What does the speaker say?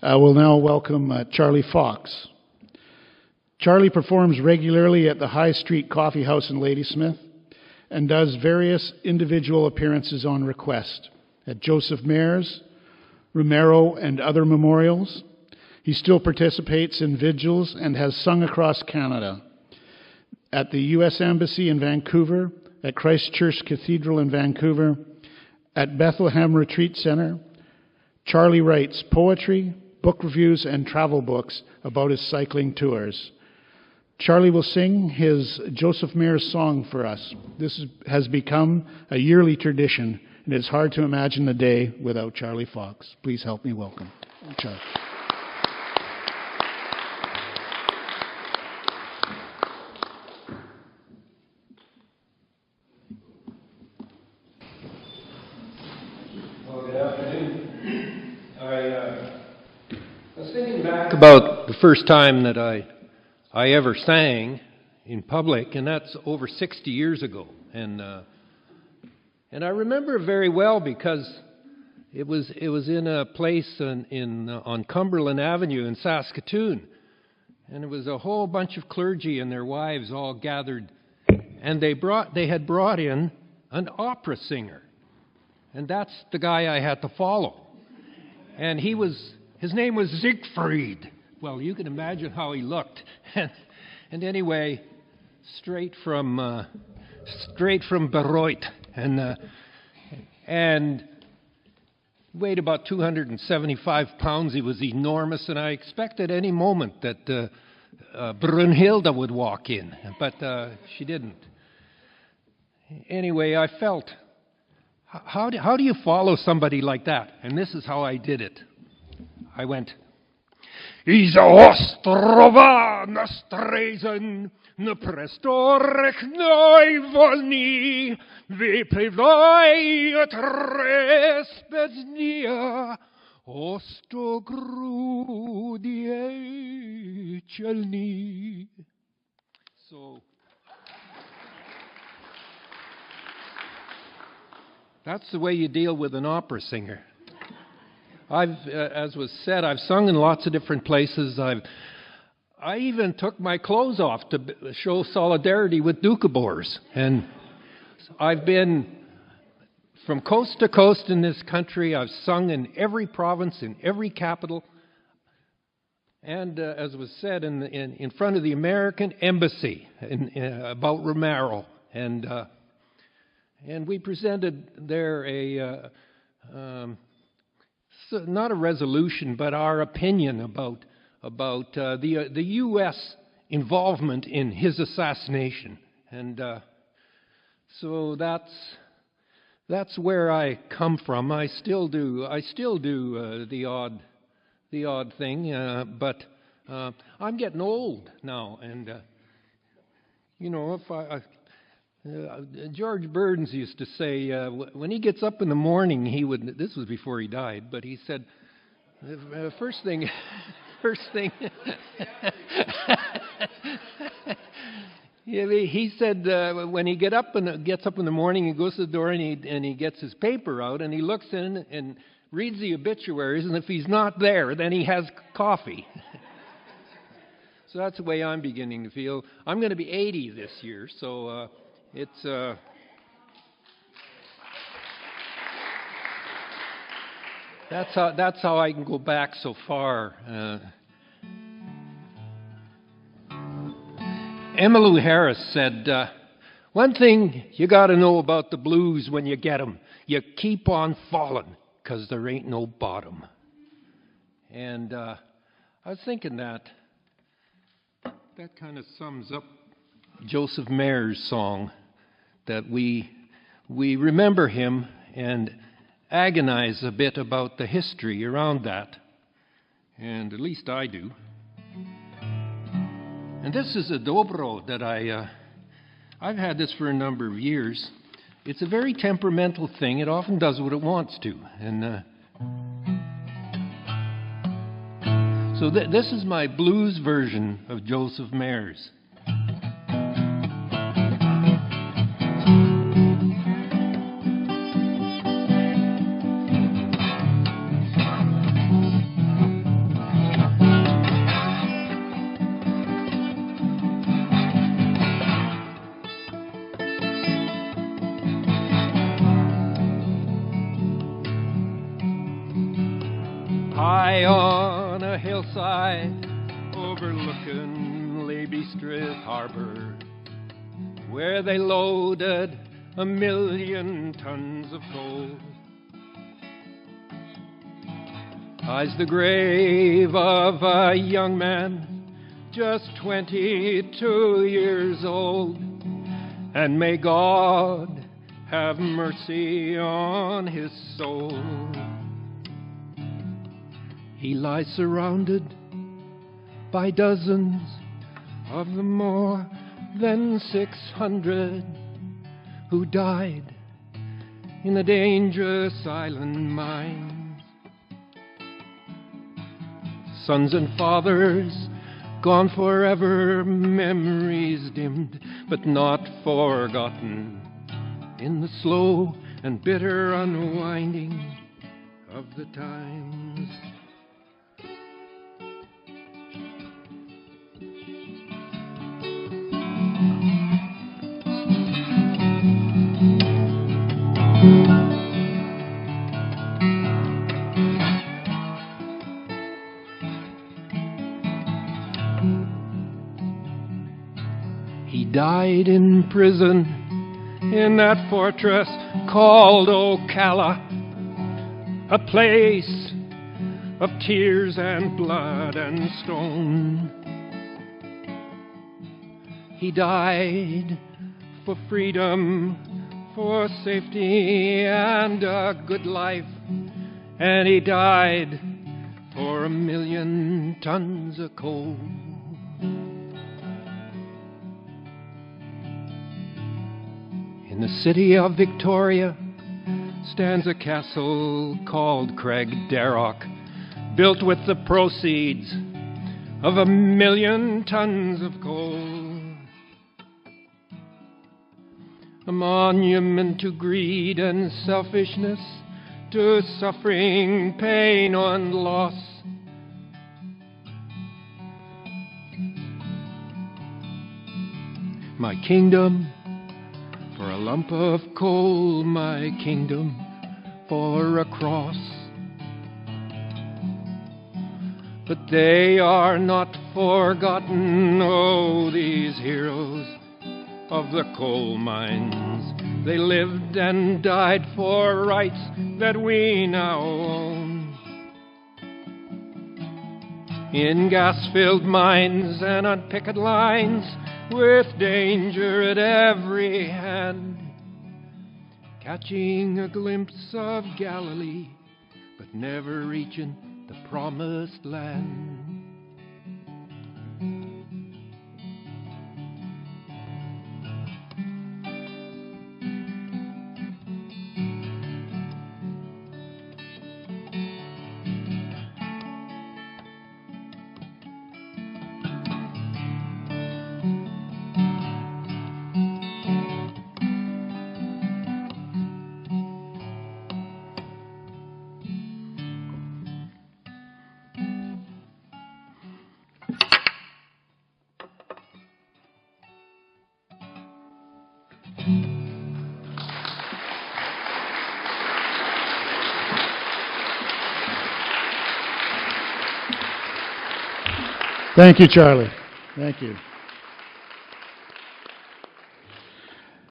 We'll now welcome Charlie Fox. Charlie performs regularly at the High Street Coffee House in Ladysmith and does various individual appearances on request at Joseph Mairs, Romero, and other memorials. He still participates in vigils and has sung across Canada at the U.S. Embassy in Vancouver, at Christ Church Cathedral in Vancouver, at Bethlehem Retreat Center. Charlie writes poetry, book reviews, and travel books about his cycling tours. Charlie will sing his Joseph Mairs song for us. This has become a yearly tradition, and it's hard to imagine a day without Charlie Fox. Please help me welcome Charlie. Well, good afternoon. I was thinking back about the first time that I ever sang in public, and that's over 60 years ago. And I remember it very well because it was in a place on Cumberland Avenue in Saskatoon, and it was a whole bunch of clergy and their wives all gathered, and they had brought in an opera singer, and that's the guy I had to follow, and his name was Siegfried. Well, you can imagine how he looked. And anyway, straight from Beirut, and weighed about 275 pounds. He was enormous, and I expected any moment that Brunhilde would walk in, but she didn't. Anyway, I felt, how do you follow somebody like that? And this is how I did it. I went, Iza ostrova nastrezen, ne prestorek noivolni, vi privoi et respeznia, ostogrudie chelni. So, that's the way you deal with an opera singer. As was said, I've sung in lots of different places. I even took my clothes off to show solidarity with Doukhobors. And I've been from coast to coast in this country. I've sung in every province, in every capital. And as was said, in front of the American Embassy about Romero. And we presented there not a resolution, but our opinion about the U.S. involvement in his assassination, and so that's where I come from. I still do the odd thing, but I'm getting old now, and if George Burns used to say when he gets up in the morning, this was before he died, but he said, first thing, he said when he gets up in the morning, he goes to the door and he gets his paper out and he looks in and reads the obituaries, and if he's not there, then he has coffee. So that's the way I'm beginning to feel. I'm going to be 80 this year, so that's how I can go back so far. Emmylou Harris said, one thing you got to know about the blues when you get 'em, you keep on falling, 'cause there ain't no bottom. And I was thinking that kind of sums up Joseph Mairs' song, that we remember him and agonize a bit about the history around that, and at least I do. And this is a dobro that I've had this for a number of years. It's a very temperamental thing. It often does what it wants to, and so this is my blues version of Joseph Mairs. high on a hillside overlooking Ladysmith harbor, where they loaded 1,000,000 tons of coal. Lies the grave of a young man, just 22 years old, and may God have mercy on his soul. He lies surrounded by dozens of the more than 600 who died in the dangerous island mines. Sons and fathers gone forever, memories dimmed, but not forgotten in the slow and bitter unwinding of the times. He died in prison in that fortress called Ocala, a place of tears and blood and stone. He died for freedom, for safety and a good life, and he died for 1,000,000 tons of coal. In the city of Victoria stands a castle called Craigdarroch, built with the proceeds of 1,000,000 tons of coal. A monument to greed and selfishness, to suffering, pain, and loss. My kingdom for a lump of coal, my kingdom for a cross. But they are not forgotten, oh, these heroes of the coal mines. They lived and died for rights that we now own. In gas-filled mines and on picket lines, with danger at every hand, catching a glimpse of Galilee, but never reaching the promised land. Thank you, Charlie. Thank you.